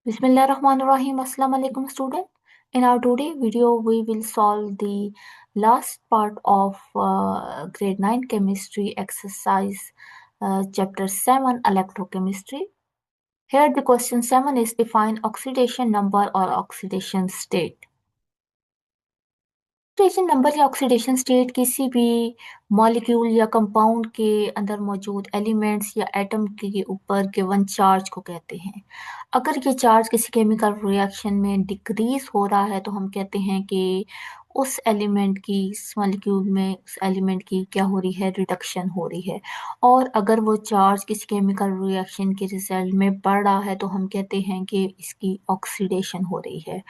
Bismillahirrahmanirrahim. Assalamu alaikum student. In our today video, we will solve the last part of grade 9 chemistry exercise chapter 7 electrochemistry. Here the question 7 is define oxidation number or oxidation state. Oxidation number या oxidation state किसी भी molecule या compound के अंदर मौजूद elements या atom के ऊपर गिवन चार्ज को कहते हैं। अगर ये चार्ज किसी केमिकल रिएक्शन में डिक्रीज हो रहा है तो हम कहते हैं कि उस एलिमेंट की इस मॉलिक्यूल में उस एलिमेंट की क्या हो रही है, रिडक्शन हो रही है। और अगर वो चार्ज किसी केमिकल रिएक्शन के रिजल्ट में बढ़ रहा है तो हम कहते हैं कि इसकी ऑक्सीडेशन हो रही है।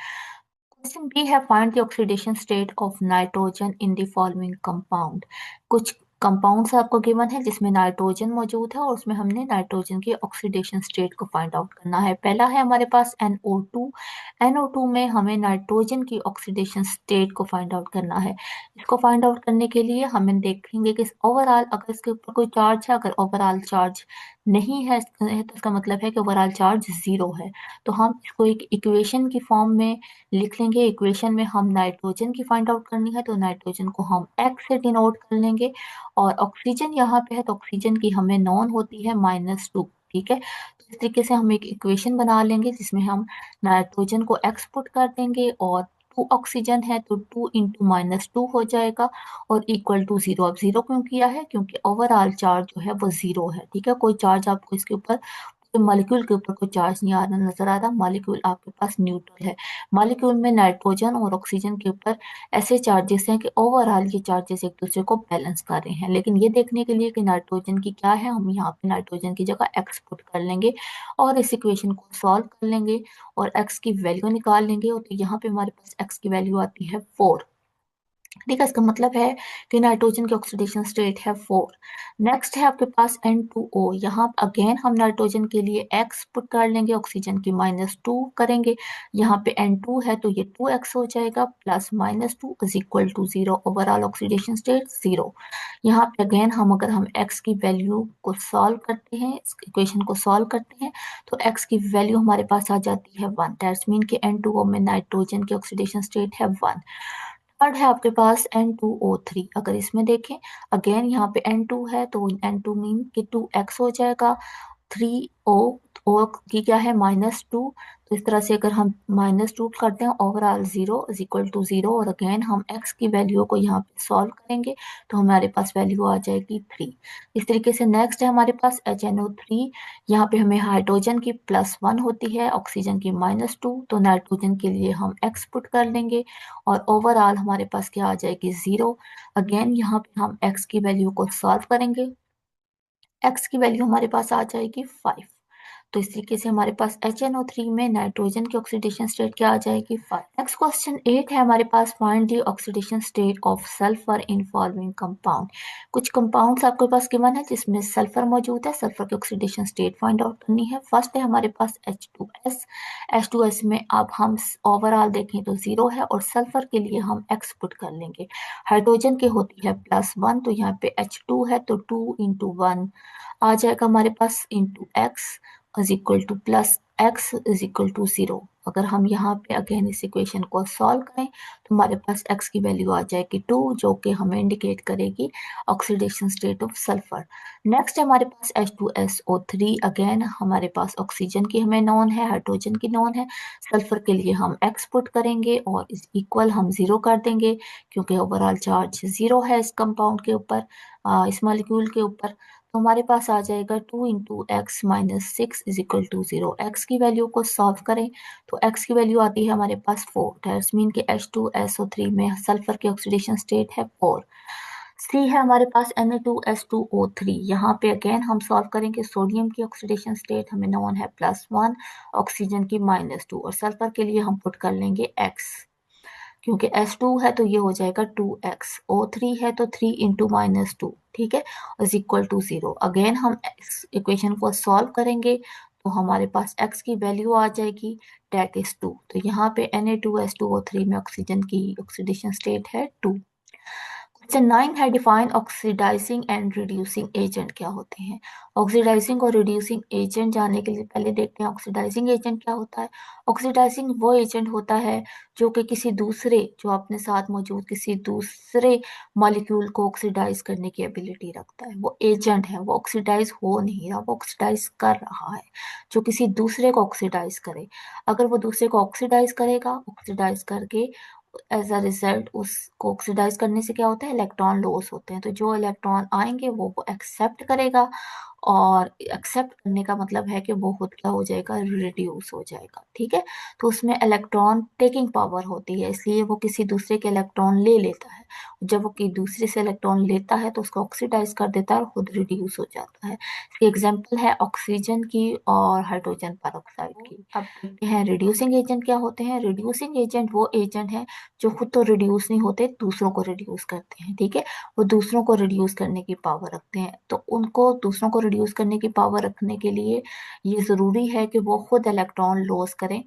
Question B है find the oxidation state of nitrogen in the following compound। कुछ कंपाउंड्स आपको गिवन है जिसमें नाइट्रोजन मौजूद है और उसमें हमने नाइट्रोजन की ऑक्सीडेशन स्टेट को फाइंड आउट करना है। पहला है हमारे पास NO2। NO2 में हमें नाइट्रोजन की ऑक्सीडेशन स्टेट को फाइंड आउट करना है। इसको फाइंड आउट करने के लिए हमें देखेंगे कि ओवरऑल अगर इसके ऊपर कोई चार्ज है, अगर ओवरऑल चार्ज नहीं है तो इसका मतलब है कि ओवरऑल चार्ज जीरो है। तो हम इसको एक इक्वेशन की फॉर्म में लिख लेंगे। इक्वेशन में हम नाइट्रोजन की फाइंड आउट करनी है तो नाइट्रोजन को हम एक्स से डिनोट कर लेंगे और ऑक्सीजन यहाँ पे है तो ऑक्सीजन की हमें नॉन होती है -2। ठीक है, तो इस तरीके से हम एक इक्वेशन बना लेंगे जिसमें हम नाइट्रोजन को एक्स पुट कर देंगे और टू ऑक्सीजन है तो 2 इंटू -2 हो जाएगा और इक्वल टू जीरो। अब जीरो क्यों किया है? क्योंकि ओवरऑल चार्ज जो है वो जीरो है। ठीक है, कोई चार्ज आपको इसके ऊपर तो मॉलिक्यूल के ऊपर कोई चार्ज नहीं आ रहा नजर आ रहा, मॉलिक्यूल आपके पास न्यूट्रल है। मॉलिक्यूल में नाइट्रोजन और ऑक्सीजन के ऊपर ऐसे चार्जेस हैं कि ओवरऑल ये चार्जेस एक दूसरे को बैलेंस कर रहे हैं। लेकिन ये देखने के लिए कि नाइट्रोजन की क्या है, हम यहाँ पे नाइट्रोजन की जगह एक्स पुट कर लेंगे और इस इक्वेशन को सॉल्व कर लेंगे और एक्स की वैल्यू निकाल लेंगे। और तो यहाँ पे हमारे पास एक्स की वैल्यू आती है 4। ठीक है, इसका मतलब है कि नाइट्रोजन की ऑक्सीडेशन स्टेट है 4। नेक्स्ट है आपके पास N2O। यहाँ अगेन हम नाइट्रोजन के लिए X पुट कर लेंगे, ऑक्सीजन की -2 करेंगे। यहाँ पे N2 है तो ये 2x हो जाएगा plus -2 is equal to 0। Overall oxidation state 0। यहाँ पे अगेन हम X की वैल्यू को सॉल्व करते हैं, इस इक्वेशन को सॉल्व करते हैं तो X की वैल्यू हमारे पास आ जाती है 1। दैट्स मीन कि N2O में नाइट्रोजन की ऑक्सीडेशन स्टेट है 1। थर्ड है आपके पास N2O3। अगर इसमें देखें अगेन यहाँ पे N2 है तो N2 मीन कि 2x हो जाएगा। 3O की क्या है -2। तो इस तरह से अगर हम -2 करते हैं ओवरऑल 0 इज इक्वल टू 0 और अगेन हम x की वैल्यू को यहाँ पे सॉल्व करेंगे तो हमारे पास वैल्यू आ जाएगी 3। इस तरीके से नेक्स्ट है हमारे पास HNO3। यहाँ पे हमें हाइड्रोजन की +1 होती है, ऑक्सीजन की -2। तो नाइट्रोजन के लिए हम x पुट कर लेंगे और ओवरऑल हमारे पास क्या आ जाएगी 0। अगेन यहाँ पे हम x की वैल्यू को सॉल्व करेंगे, x की वैल्यू हमारे पास आ जाएगी 5। तो इस तरीके से हमारे पास HNO3 में नाइट्रोजन की ऑक्सीडेशन स्टेट क्या आ जाएगी 5। नेक्स्ट क्वेश्चन 8 है हमारे पास find the oxidation state of sulphur in following compound. कुछ कंपाउंड्स आपके पास गिवन है जिसमें सल्फर मौजूद है, सल्फर की ऑक्सीडेशन स्टेट फाइंड आउट करनी है। फर्स्ट है हमारे पास H2S। H2S में अब हम ओवरऑल देखें तो 0 है और सल्फर के लिए हम x पुट कर लेंगे। हाइड्रोजन की होती है +1 तो यहाँ पे H2 है तो 2 इंटू 1 आ जाएगा हमारे पास into x is equal to plus x is equal to 0। अगर हम यहाँ पे अगेन इस इक्वेशन को सॉल्व करें तो हमारे पास x की वैल्यू आ जाएगी 2 जो कि हमें इंडिकेट करेगी oxidation state of sulphur. Next है हमारे पास H2SO3। अगेन हमारे पास ऑक्सीजन की हमें नॉन है, हाइड्रोजन की नॉन है। सल्फर के लिए हम x पुट करेंगे और इस इक्वल हम 0 कर देंगे क्योंकि ओवरऑल चार्ज 0 है इस कंपाउंड के ऊपर, इस मॉलिक्यूल के ऊपर। तो हमारे पास आ जाएगा 2 into X -6 is equal to 0। X की वैल्यू को सॉल्व करें तो एक्स की वैल्यू आती है हमारे पास 4। दैट्स मीन कि H2SO3 में सल्फर की ऑक्सीडेशन स्टेट है 4। सी है हमारे पास Na2S2O3। यहाँ पे अगेन हम सॉल्व करेंगे, सोडियम की ऑक्सीडेशन स्टेट हमें नॉन है +1, ऑक्सीजन की -2 और सल्फर के लिए हम पुट कर लेंगे x। क्योंकि S2 है तो ये हो जाएगा 2x, O3 है तो 3 इंटू -2। ठीक है, इज इक्वल टू 0। अगेन हम इस इक्वेशन को सॉल्व करेंगे तो हमारे पास x की वैल्यू आ जाएगी डेट इज 2। तो यहाँ पे Na2S2O3 में ऑक्सीजन की ऑक्सीडेशन स्टेट है 2। अच्छा, 9 है define oxidising and reducing agent क्या होते हैं। ऑक्सीडाइजिंग और रिड्यूसिंग एजेंट जानने के लिए पहले देखते हैं ऑक्सीडाइजिंग एजेंट क्या होता है। ऑक्सीडाइजिंग वो एजेंट होता है जो कि किसी दूसरे, जो अपने साथ मौजूद किसी दूसरे मॉलिक्यूल को ऑक्सीडाइज करने की एबिलिटी रखता है। वो एजेंट है, वो ऑक्सीडाइज हो नहीं रहा, वो ऑक्सीडाइज कर रहा है, जो किसी दूसरे को ऑक्सीडाइज करे। अगर वो दूसरे को ऑक्सीडाइज करेगा, ऑक्सीडाइज करके एज अ रिजल्ट उसको ऑक्सीडाइज करने से क्या होता है, इलेक्ट्रॉन लॉस होते हैं। तो जो इलेक्ट्रॉन आएंगे वो एक्सेप्ट करेगा, और एक्सेप्ट करने का मतलब है कि वो खुद क्या हो जाएगा, रिड्यूस हो जाएगा। ठीक है, तो उसमें इलेक्ट्रॉन टेकिंग पावर होती है, इसलिए वो किसी दूसरे के इलेक्ट्रॉन ले लेता है। जब वो किसी दूसरे से इलेक्ट्रॉन लेता है तो उसको ऑक्सीडाइज कर देता है और खुद रिड्यूस हो जाता है। इसकी एग्जाम्पल है ऑक्सीजन की और हाइड्रोजन पेरोक्साइड की। अब देखते हैं रिड्यूसिंग एजेंट क्या होते हैं। रिड्यूसिंग एजेंट वो एजेंट है जो खुद तो रिड्यूस नहीं होते, दूसरों को रिड्यूस करते हैं। ठीक है, वो दूसरों को रिड्यूस करने की पावर रखते हैं। तो उनको दूसरों को रिड्यूस करने की पावर रखने के लिए ये ज़रूरी है कि वो खुद इलेक्ट्रॉन लॉस करें,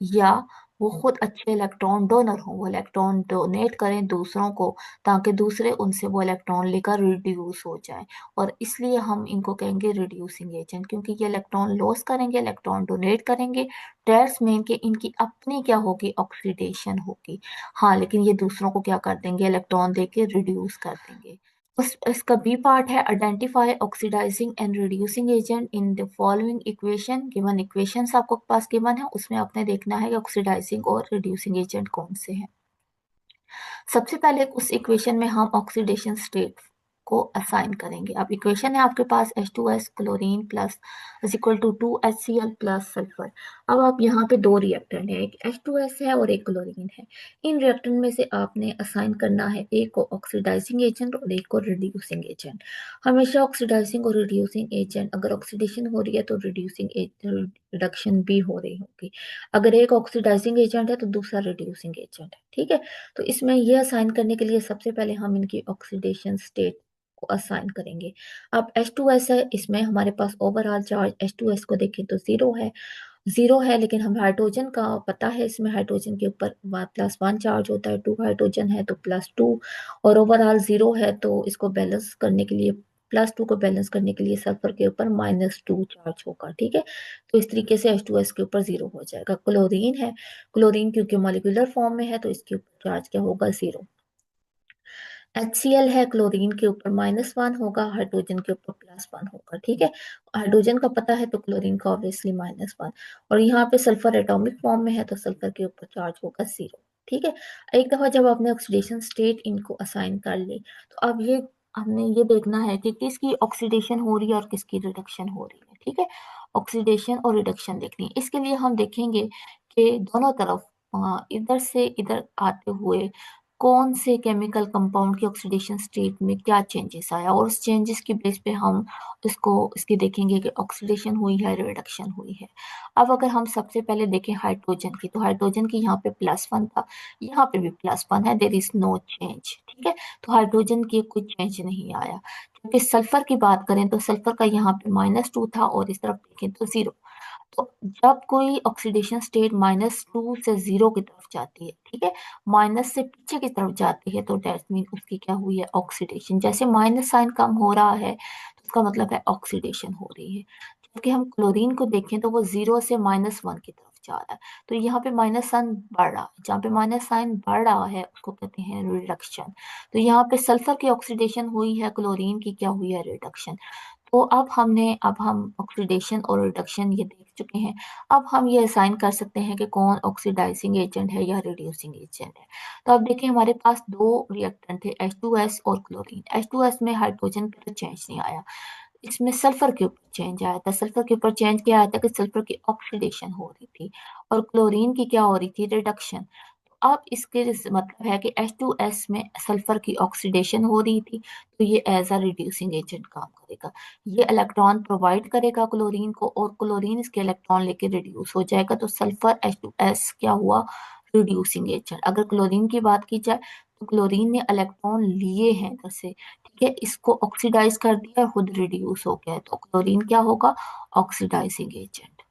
या वो खुद अच्छे इलेक्ट्रॉन डोनर हों, वो इलेक्ट्रॉन डोनेट करें दूसरों को, ताकि दूसरे उनसे वो इलेक्ट्रॉन लेकर रिड्यूस हो जाए। और इसलिए हम इनको कहेंगे रिड्यूसिंग एजेंट, क्योंकि ये इलेक्ट्रॉन लॉस करेंगे, इलेक्ट्रॉन डोनेट करेंगे। दैट्स मीन कि इनकी अपनी क्या होगी, ऑक्सीडेशन होगी। हाँ, लेकिन ये दूसरों को क्या कर देंगे, इलेक्ट्रॉन देके रिड्यूस कर देंगे। इसका बी पार्ट है identify oxidising and reducing agent in the following equation. Given equations आपको पास गिवन है, उसमें आपने देखना है कि ऑक्सीडाइजिंग और रिड्यूसिंग एजेंट कौन से हैं। सबसे पहले उस इक्वेशन में हम ऑक्सीडेशन स्टेट को असाइन करेंगे। अब इक्वेशन है आपके पास H2S chlorine plus is equal to 2HCl plus sulphur. अब आप यहाँ पे दो रिएक्टेंट है, एक H2S है और एक क्लोरीन है। इन रिएक्टेंट में से आपने असाइन करना है एक को ऑक्सीडाइजिंग एजेंट और एक को रिड्यूसिंग एजेंट। हमेशा ऑक्सीडाइजिंग और रिड्यूसिंग एजेंट, अगर ऑक्सीडेशन हो रही है तो रिड्यूसिंग रिडक्शन भी हो रही होगी। अगर एक ऑक्सीडाइजिंग एजेंट है तो दूसरा रिड्यूसिंग एजेंट है। ठीक है, तो इसमें ये असाइन करने के लिए सबसे पहले हम इनकी ऑक्सीडेशन स्टेट को असाइन करेंगे। अब H2S है, इसमें हमारे पास ओवरऑल चार्ज H2S को देखें तो जीरो है, जीरो है। लेकिन हम हाइड्रोजन का पता है, इसमें हाइड्रोजन के ऊपर +1 चार्ज होता है, 2 हाइड्रोजन है तो +2, और ओवरऑल जीरो है। तो इसको बैलेंस करने के लिए, +2 को बैलेंस करने के लिए सल्फर के ऊपर -2 चार्ज होगा। ठीक है, तो इस तरीके से H2S के ऊपर जीरो हो जाएगा। क्लोरीन है, क्लोरीन क्योंकि मॉलिक्यूलर फॉर्म में है तो इसके ऊपर चार्ज क्या होगा, जीरो। HCl है, क्लोरीन के ऊपर -1 होगा, हाइड्रोजन के ऊपर +1 होगा। ठीक है, हाइड्रोजन का पता है तो क्लोरीन का ऑब्वियसली -1। और यहाँ पे सल्फर एटॉमिक फॉर्म में है तो सल्फर के ऊपर चार्ज होगा जीरो। ठीक है, एक दफा जब आपने ऑक्सीडेशन स्टेट इनको असाइन कर ली, तो अब ये हमने ये देखना है कि किसकी ऑक्सीडेशन हो रही है और किसकी रिडक्शन हो रही है। ठीक है, ऑक्सीडेशन और रिडक्शन देखनी है। इसके लिए हम देखेंगे कि दोनों तरफ इधर से इधर आते हुए कौन से केमिकल कंपाउंड की ऑक्सीडेशन स्टेट में क्या चेंजेस आया, और उस चेंजेस की बेस पे हम इसको इसकी देखेंगे कि ऑक्सीडेशन हुई है, रिडक्शन हुई है। अब अगर हम सबसे पहले देखें हाइड्रोजन की, तो हाइड्रोजन की यहाँ पे +1 था, यहाँ पे भी +1 है, देयर इज नो चेंज। ठीक है, तो हाइड्रोजन की कोई चेंज नहीं आया। क्योंकि सल्फर की बात करें तो सल्फर का यहाँ पे -2 था और इस तरफ देखें तो जीरो। तो जब कोई ऑक्सीडेशन स्टेट -2 से जीरो की तरफ जाती है, ठीक है, माइनस से पीछे की तरफ जाती है, तो डेट मीन उसकी क्या हुई है, ऑक्सीडेशन। जैसे माइनस साइन कम हो रहा है तो उसका मतलब है ऑक्सीडेशन हो रही है। जबकि हम क्लोरीन को देखें तो वो जीरो से -1 की तरफ जा रहा है, तो यहाँ पे माइनस साइन बढ़ रहा है। जहाँ पे माइनस साइन बढ़ रहा है उसको कहते हैं रिडक्शन। तो यहाँ पे सल्फर की ऑक्सीडेशन हुई है, क्लोरीन की क्या हुई है, रिडक्शन। तो अब हम ऑक्सीडेशन और रिडक्शन ये देख चुके हैं। अब हम ये असाइन कर सकते हैं कि कौन ऑक्सीडाइजिंग एजेंट है या रिड्यूसिंग एजेंट है। तो अब देखिए हमारे पास दो रिएक्टेंट थे, H2S और क्लोरीन। H2S में हाइड्रोजन पे तो चेंज नहीं आया, इसमें सल्फर के ऊपर चेंज आया था। सल्फर के ऊपर चेंज क्या आया था कि सल्फर की ऑक्सीडेशन हो रही थी, और क्लोरीन की क्या हो रही थी, रिडक्शन। अब इसके मतलब है कि H2S में सल्फर की ऑक्सीडेशन हो रही थी, तो ये एज अ रिड्यूसिंग एजेंट काम करेगा। ये इलेक्ट्रॉन प्रोवाइड करेगा क्लोरीन को, और क्लोरीन इसके इलेक्ट्रॉन लेके रिड्यूस हो जाएगा। तो सल्फर H2S क्या हुआ, रिड्यूसिंग एजेंट। अगर क्लोरीन की बात की जाए तो क्लोरीन ने इलेक्ट्रॉन लिए हैं इधर से, ठीक है, इसको ऑक्सीडाइज कर दिया और खुद रिड्यूस हो गया है, तो क्लोरीन क्या होगा, ऑक्सीडाइजिंग एजेंट,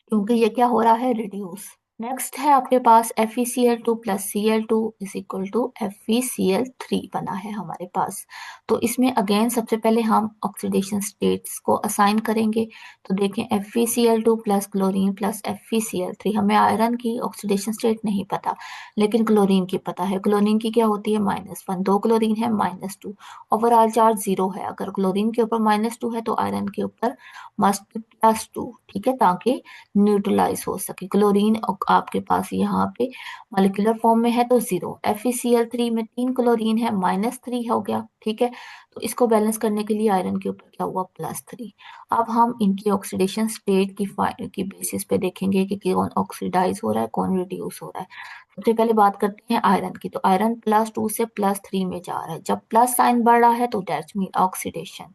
क्योंकि ये क्या हो रहा है, रिड्यूस। नेक्स्ट है आपके पास FeCl2 plus Cl2 is equal to FeCl3 बना है हमारे पास। तो इसमें अगेन सबसे पहले हम ऑक्सीडेशन स्टेट्स को असाइन करेंगे। तो देखें FeCl2 plus chlorine plus FeCl3, हमें आयरन की ऑक्सीडेशन स्टेट नहीं पता, लेकिन क्लोरीन की पता है। क्लोरीन की क्या होती है, -1, दो क्लोरीन है -2, ओवरऑल चार्ज 0 है। अगर क्लोरीन के ऊपर -2 है तो आयरन के ऊपर मस्ट बी +2, ठीक है, ताकि न्यूट्रलाइज हो सके। क्लोरीन आपके पास यहाँ पे मॉलिक्यूलर फॉर्म में है तो 0। FeCl3 में 3 क्लोरीन है, -3 हो गया, ठीक है। तो इसको बैलेंस करने के लिए आयरन के ऊपर क्या हुआ, +3। अब हम इनकी ऑक्सीडेशन स्टेट की बेसिस पे देखेंगे कि कौन ऑक्सीडाइज हो रहा है, कौन रिड्यूस हो रहा है। सबसे पहले बात करते हैं आयरन की। तो आयरन +2 से +3 में जा रहा है। जब प्लस साइन बढ़ रहा है तो दैट्स मीन ऑक्सीडेशन।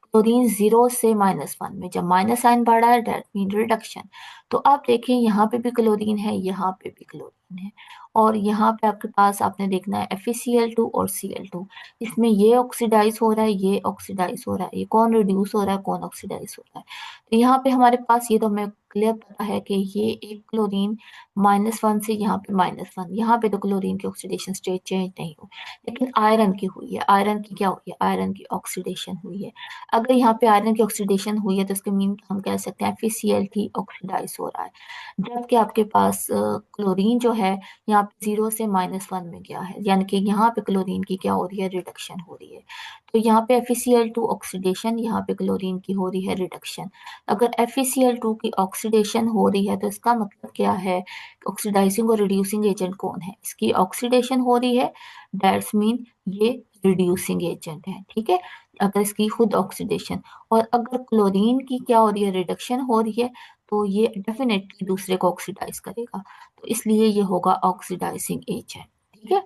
क्लोरीन 0 से -1 में, जब माइनस साइन बढ़ रहा है दैट मीन रिडक्शन। तो आप देखिए यहाँ पे भी क्लोरीन है, यहाँ पे भी क्लोरीन है, और यहाँ पे आपके पास आपने देखना है FeCl2 और Cl2। इसमें ये ऑक्सीडाइज हो रहा है, ये ऑक्सीडाइज हो रहा है, ये कौन रिड्यूस हो रहा है, कौन ऑक्सीडाइज हो रहा है। तो यहाँ पे हमारे पास ये तो हमें क्लियर पता है कि ये एक क्लोरीन -1 से यहाँ पे -1, यहाँ पे तो क्लोरीन की ऑक्सीडेशन स्टेट चेंज नहीं हुई, लेकिन आयरन की हुई है। आयरन की क्या हुई है, आयरन की ऑक्सीडेशन हुई है। अगर यहाँ पे आयरन की ऑक्सीडेशन हुई है तो इसके मीन हम कह सकते हैं FeCl3 ऑक्सीडाइज हो रहा है। जबकि आपके पास क्लोरीन जो है यहाँ पे 0 से -1 में गया है, यानी कि यहाँ पे क्लोरीन की क्या हो रही है, रिडक्शन हो रही है। तो यहाँ पे FeCl2 ऑक्सीडेशन, यहाँ पे क्लोरीन की हो रही है रिडक्शन। अगर FeCl2 की ऑक्सीडेशन हो रही है तो इसका मतलब क्या है, ऑक्सीडाइजिंग और रिड्यूसिंग एजेंट कौन है, इसकी ऑक्सीडेशन हो रही है, दैट्स मीन ये रिड्यूसिंग एजेंट है, ठीक है। अगर इसकी खुद ऑक्सीडेशन, और अगर क्लोरीन की क्या हो रही है, रिडक्शन हो रही है, तो ये डेफिनेटली दूसरे को ऑक्सीडाइज करेगा। तो इसलिए ये होगा ऑक्सीडाइजिंग एजेंट, ठीक है।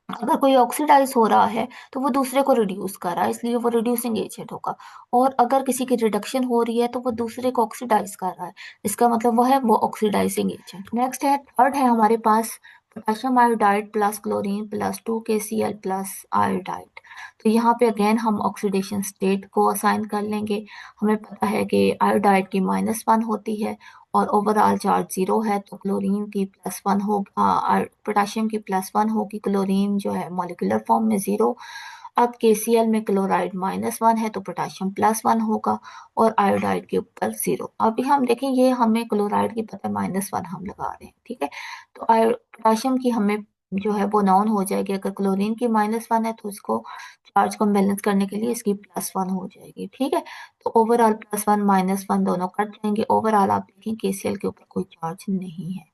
अगर कोई ऑक्सीडाइज हो रहा है तो वो दूसरे को रिड्यूस कर रहा है, इसलिए वो रिड्यूसिंग एजेंट होगा। और अगर किसी की रिडक्शन हो रही है तो वो दूसरे को ऑक्सीडाइज कर रहा है, इसका मतलब वो है वो ऑक्सीडाइजिंग एजेंट। नेक्स्ट है, थर्ड है हमारे पास potassium iodide plus chlorine plus 2KCl plus iodide. तो यहाँ पे अगेन हम ऑक्सीडेशन स्टेट को असाइन कर लेंगे। हमें पता है कि आयोडाइड की -1 होती है और ओवरऑल चार्ज 0 है, तो क्लोरीन की +1 होगा, पोटाशियम की +1 होगी, क्लोरीन जो है मॉलिक्यूलर फॉर्म में 0। अब KCl में क्लोराइड -1 है तो पोटाशियम +1 होगा, और आयोडाइड के ऊपर 0। अभी हम देखें, ये हमें क्लोराइड की पता है, -1 हम लगा रहे हैं, ठीक है। तो पोटाशियम की हमें जो है वो नाउन हो जाएगी। अगर क्लोरीन की -1 है तो इसको चार्ज को बैलेंस करने के लिए इसकी +1 हो जाएगी, ठीक है। तो ओवरऑल +1 -1 दोनों कट जाएंगे। ओवरऑल आप देखें KCl के ऊपर कोई चार्ज नहीं है।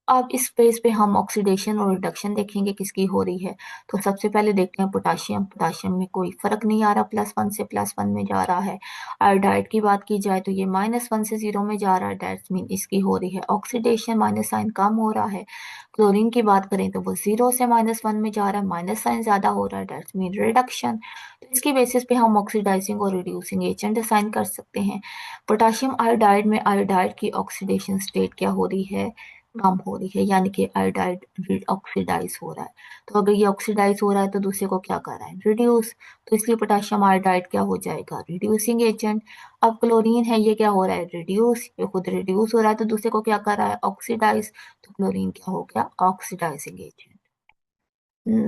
अब इस पेज पे हम ऑक्सीडेशन और रिडक्शन देखेंगे किसकी हो रही है। तो सबसे पहले देखते हैं पोटाशियम। पोटाशियम में कोई फर्क नहीं आ रहा, +1 से +1 में जा रहा है। आयोडाइड की बात की जाए तो ये -1 से 0 में जा रहा है, दैट्स मीन इसकी हो रही है ऑक्सीडेशन, माइनस साइन कम हो रहा है। क्लोरीन की बात करें तो वो 0 से -1 में जा रहा है, माइनस साइन ज्यादा हो रहा है, दैट्स मीन रिडक्शन। तो इसकी बेसिस पे हम ऑक्सीडाइजिंग और रिड्यूसिंग एजेंट असाइन कर सकते हैं। पोटाशियम आयोडाइड में आयोडाइड की ऑक्सीडेशन स्टेट क्या हो रही है, कम हो रही है, यानी कि आयोडाइड ऑक्सीडाइज हो रहा है। तो अगर ये ऑक्सीडाइज हो रहा है तो दूसरे को क्या कर रहा है, रिड्यूस। तो इसलिए पोटाशियम आयोडाइड क्या हो जाएगा, रिड्यूसिंग एजेंट। अब क्लोरीन है, ये क्या हो रहा है, रिड्यूस, ये खुद रिड्यूस हो रहा है तो दूसरे को क्या कर रहा है, ऑक्सीडाइज। तो क्लोरीन क्या हो गया, ऑक्सीडाइजिंग एजेंट।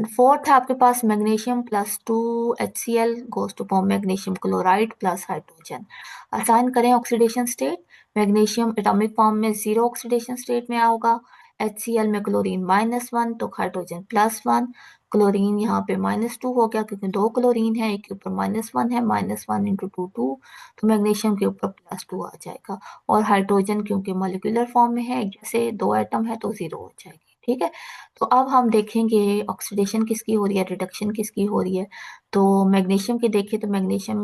फोर्थ है आपके पास magnesium +2HCl goes to form magnesium chloride plus hydrogen. Assign करें oxidation state. Magnesium atomic form में 0 ऑक्सीडेशन स्टेट में आओगा। HCl में क्लोरीन -1 तो हाइड्रोजन +1। क्लोरीन यहाँ पे -2 हो गया क्योंकि दो क्लोरीन है, एक के ऊपर -1 है, -1 इंटू 2 2, तो मैग्नीशियम के ऊपर +2 आ जाएगा। और हाइड्रोजन क्योंकि मॉलिक्यूलर फॉर्म में है, जैसे दो एटम है तो 0 हो जाएगी, ठीक है। तो अब हम देखेंगे ऑक्सीडेशन किसकी हो रही है, रिडक्शन किसकी हो रही है। तो मैग्नीशियम की देखिए, तो मैग्नीशियम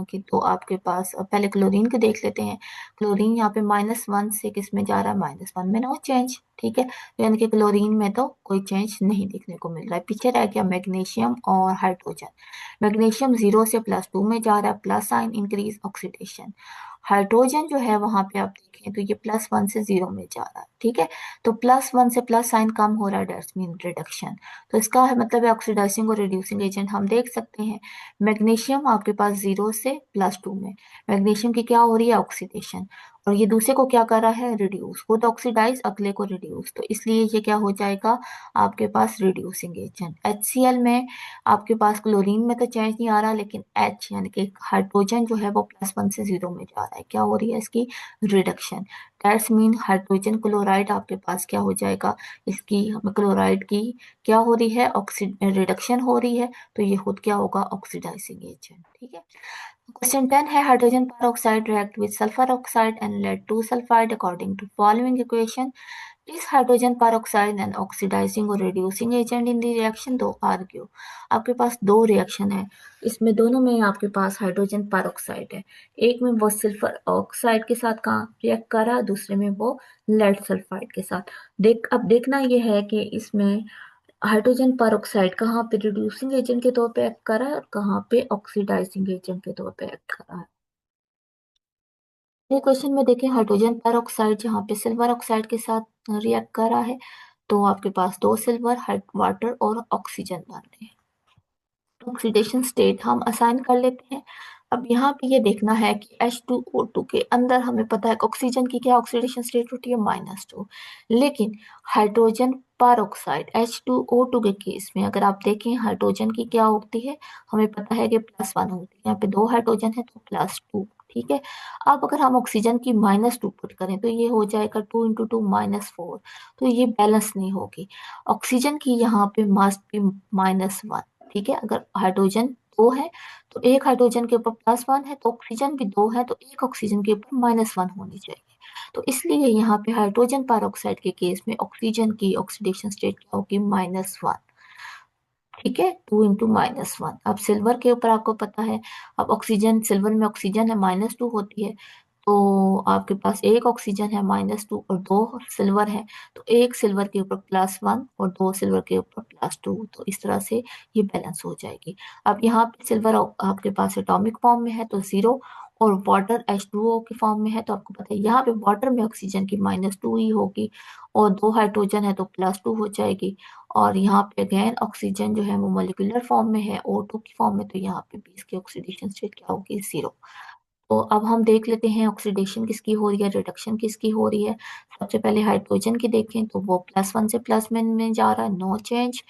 की तो आपके पास पहले क्लोरीन की देख लेते हैं। क्लोरीन यहाँ पे -1 से किस में जा रहा है, -1 में, नो चेंज, ठीक है। तो यानी कि क्लोरीन में तो कोई चेंज नहीं देखने को मिल रहा है। पीछे रह गया मैग्नीशियम और हाइड्रोजन। मैग्नीशियम 0 से +2 में जा रहा है, plus sign increase oxidation. Hydrogen जो है वहां पे आप देखें तो ये +1 से 0 में जा रहा है, ठीक है। तो +1 से प्लस साइन कम हो रहा है, दैट्स मीन रिडक्शन। तो इसका है मतलब है ऑक्सीडाइजिंग और रिड्यूसिंग एजेंट हम देख सकते हैं। मैग्नीशियम आपके पास 0 से +2 में, मैग्नीशियम की क्या हो रही है, ऑक्सीडेशन। और ये दूसरे को क्या कर रहा है, रिड्यूस, खुद ऑक्सीडाइज अगले को रिड्यूस, तो इसलिए ये क्या हो जाएगा आपके पास रिड्यूसिंग एजेंट। HCl में आपके पास क्लोरीन में तो चेंज नहीं आ रहा, लेकिन H यानी कि हाइड्रोजन जो है वो +1 से 0 में जा रहा है, क्या हो रही है इसकी reduction. That's mean hydrogen chloride आपके पास क्या हो जाएगा, इसकी क्लोराइड की क्या हो रही है, रिडक्शन हो रही है, तो ये खुद क्या होगा ऑक्सीडाइजिंग एजेंट। ठीक है। क्वेश्चन 10 है hydrogen peroxide react with sulfur oxide and lead 2 sulfide according to following equation. Is hydrogen peroxide an oxidizing or reducing agent in the reaction? दो argue। आपके पास दो रिएक्शन है, इसमें दोनों में आपके पास हाइड्रोजन पेरोक्साइड है। एक में वो सल्फर ऑक्साइड के साथ कहाँ रिएक्ट कर रहा है, दूसरे में वो लेड सल्फाइड के साथ। अब देखना ये है कि इसमें हाइड्रोजन पेरोक्साइड कहाँ पे रिड्यूसिंग एजेंट के तौर पे एक्ट कर रहा है और कहाँ पे ऑक्सीडाइजिंग एजेंट के तौर पे एक्ट कर रहा है। ये क्वेश्चन में देखें हाइड्रोजन पेरोक्साइड जहाँ पे सिल्वर ऑक्साइड के साथ रिएक्ट कर रहा है, तो आपके पास दो सिल्वर वाटर और ऑक्सीजन बन रहे हैं। ऑक्सीडेशन स्टेट हम असाइन कर लेते हैं। अब यहाँ पे ये देखना है कि H2O2 के अंदर हमें पता है कि ऑक्सीजन की क्या ऑक्सीडेशन स्टेट होती है, -2। लेकिन हाइड्रोजन पेरोक्साइड H2O2 के केस में अगर आप देखें हाइड्रोजन की क्या होती है, हमें पता है कि +1 होती है, यहाँ पे दो हाइड्रोजन है तो +2। ठीक है। अब अगर हम ऑक्सीजन की -2 पुट करें तो ये हो जाएगा 2 × 2 -4, तो ये बैलेंस नहीं होगी। ऑक्सीजन की यहाँ पे मास भी -1। ठीक है। अगर हाइड्रोजन दो है तो एक हाइड्रोजन के ऊपर +1 है, तो ऑक्सीजन भी दो है तो एक ऑक्सीजन के ऊपर -1 होनी चाहिए। तो इसलिए यहाँ पे हाइड्रोजन पेरोक्साइड के केस में ऑक्सीजन की ऑक्सीडेशन स्टेट क्या होगी, -1। ठीक है। 2 × -1। अब सिल्वर के ऊपर आपको पता है, अब ऑक्सीजन सिल्वर में ऑक्सीजन है -2 होती है, तो आपके पास एक ऑक्सीजन है -2 और दो सिल्वर है, तो एक सिल्वर के ऊपर +1 और दो सिल्वर के ऊपर +2, तो इस तरह से ये बैलेंस हो जाएगी। अब यहाँ पे सिल्वर आपके पास एटॉमिक फॉर्म में है तो 0, और वाटर H2O के फॉर्म में है तो आपको पता है यहाँ पे वाटर में ऑक्सीजन की -2 ही होगी, और दो हाइड्रोजन है तो +2 हो जाएगी। और यहाँ पे अगेन ऑक्सीजन जो है वो मोलिकुलर फॉर्म में है O2 की फॉर्म में, तो यहाँ पे भी इसकी ऑक्सीडेशन स्टेट क्या होगी, 0। तो अब हम देख लेते हैं ऑक्सीडेशन किसकी हो रही है, रिडक्शन किसकी हो रही है। सबसे पहले हाइड्रोजन की देखें तो वो +1 से +1 में जा रहा है, नो चेंज।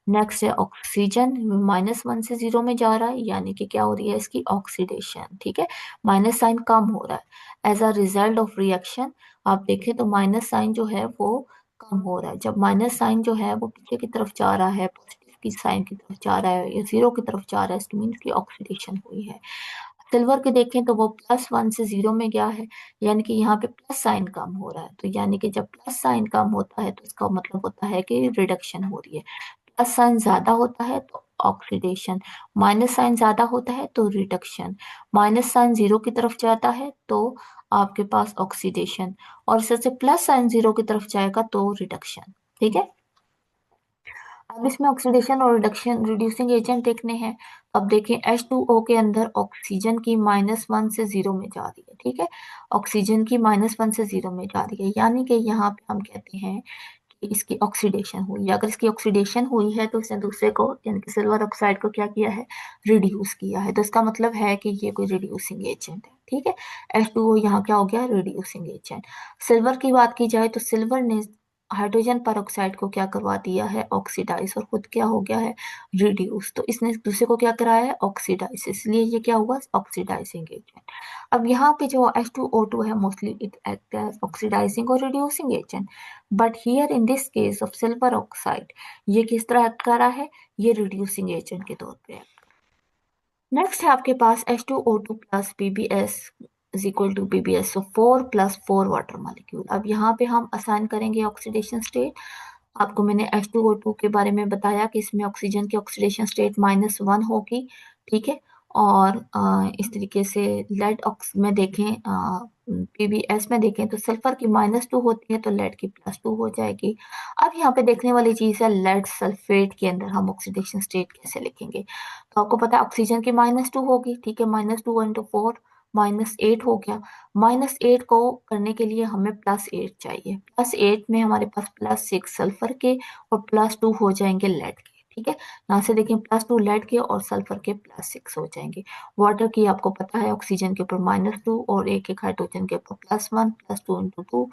नेक्स्ट है ऑक्सीजन, -1 से 0 में जा रहा है, यानी कि क्या हो रही है इसकी ऑक्सीडेशन। ठीक है। माइनस साइन कम हो रहा है as a result of reaction. आप देखें तो माइनस साइन जो है वो कम हो रहा है। जब माइनस साइन जो है वो पीछे की तरफ जा रहा है, पॉजिटिव की साइन की तरफ जा रहा है या 0 की तरफ जा रहा है, इसके मीन की ऑक्सीडेशन हुई है। सिल्वर के देखें तो वो +1 से 0 में गया है, यानी कि यहाँ पे प्लस साइन कम हो रहा है, तो यानी कि जब प्लस साइन कम होता है तो इसका मतलब होता है कि रिडक्शन हो रही है। प्लस साइन ज्यादा होता है तो ऑक्सीडेशन, माइनस साइन ज्यादा होता है तो रिडक्शन, माइनस साइन 0 की तरफ जाता है तो आपके पास ऑक्सीडेशन, और इससे प्लस साइन 0 की तरफ जाएगा तो रिडक्शन। ठीक है। अब इसमें ऑक्सीडेशन और रिडक्शन रिड्यूसिंग एजेंट देखने हैं। अब देखें H2O के अंदर ऑक्सीजन की -1 से 0 में जा रही है। ठीक है। ऑक्सीजन की -1 से 0 में जा रही है, यानी कि यहाँ पे हम कहते हैं कि इसकी ऑक्सीडेशन हुई है। अगर इसकी ऑक्सीडेशन हुई है तो इसने दूसरे को यानी कि सिल्वर ऑक्साइड को क्या किया है, रिड्यूस किया है, तो इसका मतलब है कि ये कोई रिड्यूसिंग एजेंट है। ठीक है। H2O यहाँ क्या हो गया, रिड्यूसिंग एजेंट। सिल्वर की बात की जाए तो सिल्वर ने हाइड्रोजन पेरोक्साइड को क्या करवा दिया है, ऑक्सीडाइज, और खुद क्या हो गया है, रिड्यूस, तो इसने दूसरे को क्या कराया है, ऑक्सीडाइज, इसलिए ये क्या हुआ, ऑक्सीडाइजिंग एजेंट। अब यहाँ पे जो H2O2 है mostly it act as oxidising और reducing agent, but here in this case of silver oxide ये किस तरह एक्ट कर रहा है, ये रिड्यूसिंग एजेंट के तौर पे। नेक्स्ट है आपके पास H2O2 plus PbS is equal to PbS, so 4 + 4 water molecule. अब यहाँ पे हम असाइन करेंगे ऑक्सीडेशन स्टेट। आपको मैंने H2O2 के बारे में बताया कि इसमें ऑक्सीजन की ऑक्सीडेशन स्टेट -1 होगी। ठीक है। और इस तरीके से लेड ऑक्स में देखें, PbS में देखें तो सल्फर की -2 होती है तो लेड की +2 हो जाएगी। अब यहाँ पे देखने वाली चीज़ है लेड सल्फेट के अंदर हम ऑक्सीडेशन स्टेट कैसे लिखेंगे। तो आपको पता है ऑक्सीजन की -2 होगी। ठीक है। -2 × 4 -8 हो गया। -8 को करने के लिए हमें +8 चाहिए। +8 में हमारे पास +6 सल्फर के और +2 हो जाएंगे लेड के। ठीक है, यहाँ से देखें +2 लेड के और सल्फर के +6 हो जाएंगे। वाटर की आपको पता है ऑक्सीजन के ऊपर -2 और एक एक हाइड्रोजन के ऊपर +1, +2 इंटू 2,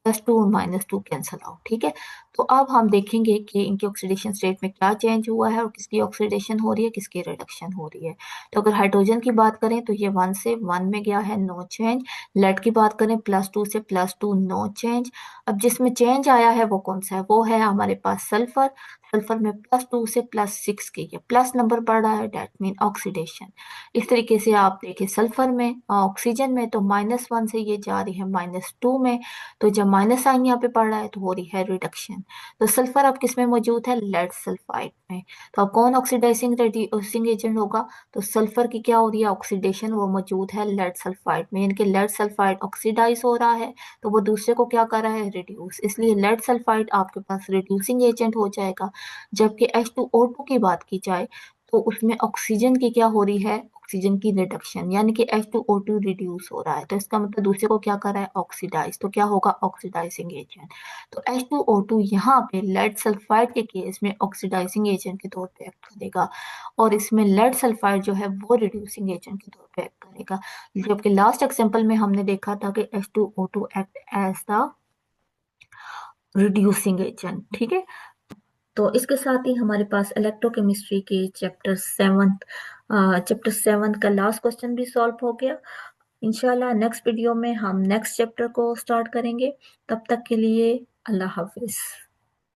+2 और -2 कैंसल आउट। ठीक है, तो अब हम देखेंगे कि इनके ऑक्सीडेशन स्टेट में क्या चेंज हुआ है और किसकी ऑक्सीडेशन हो रही है, किसकी रिडक्शन हो रही है। तो अगर हाइड्रोजन की बात करें तो ये 1 से 1 में गया है, नो चेंज। लेड की बात करें +2 से +2, नो चेंज। अब जिसमें चेंज आया है वो कौन सा है, वो है हमारे पास सल्फर। सल्फर में +2 से +6 की है, प्लस नंबर बढ़ रहा है, डेट मीन ऑक्सीडेशन। इस तरीके से आप देखिए सल्फर में ऑक्सीजन में तो -1 से ये जा रही है -2 में, तो जब माइनस साइन यहाँ पे पड़ रहा है तो हो रही है रिडक्शन। तो सल्फर अब किस में मौजूद है, लेड सल्फाइड में। तो अब कौन ऑक्सीडाइजिंग रेड्यूसिंग एजेंट होगा, तो सल्फर की क्या हो रही है ऑक्सीडेशन, वो मौजूद है लेड सल्फाइड में, यानी कि लेड सल्फाइड ऑक्सीडाइज हो रहा है तो वो दूसरे को क्या कर रहा है, रिड्यूस, इसलिए लेड सल्फाइड आपके पास रिड्यूसिंग एजेंट हो जाएगा। जबकि H2O2 की बात की जाए तो उसमें ऑक्सीजन की क्या हो रही है, ऑक्सीजन की रिडक्शन, यानी कि H2O2 रिड्यूस हो रहा है, तो इसका मतलब दूसरे को क्या कर रहा है, ऑक्सीडाइज, तो क्या होगा, ऑक्सीडाइजिंग एजेंट। तो H2O2 यहाँ पे लेड सल्फाइड के केस में ऑक्सीडाइजिंग एजेंट के तौर पे एक्ट करेगा, और इसमें लेड सल्फाइड जो है वो रिड्यूसिंग एजेंट के तौर पे एक्ट करेगा। जबकि लास्ट एग्जांपल में हमने देखा था कि H2O2 act as the reducing agent. ठीक है, तो इसके साथ ही हमारे पास इलेक्ट्रोकेमिस्ट्री के चैप्टर 7 का लास्ट क्वेश्चन भी सॉल्व हो गया। इंशाल्लाह नेक्स्ट वीडियो में हम नेक्स्ट चैप्टर को स्टार्ट करेंगे। तब तक के लिए अल्लाह हाफिज।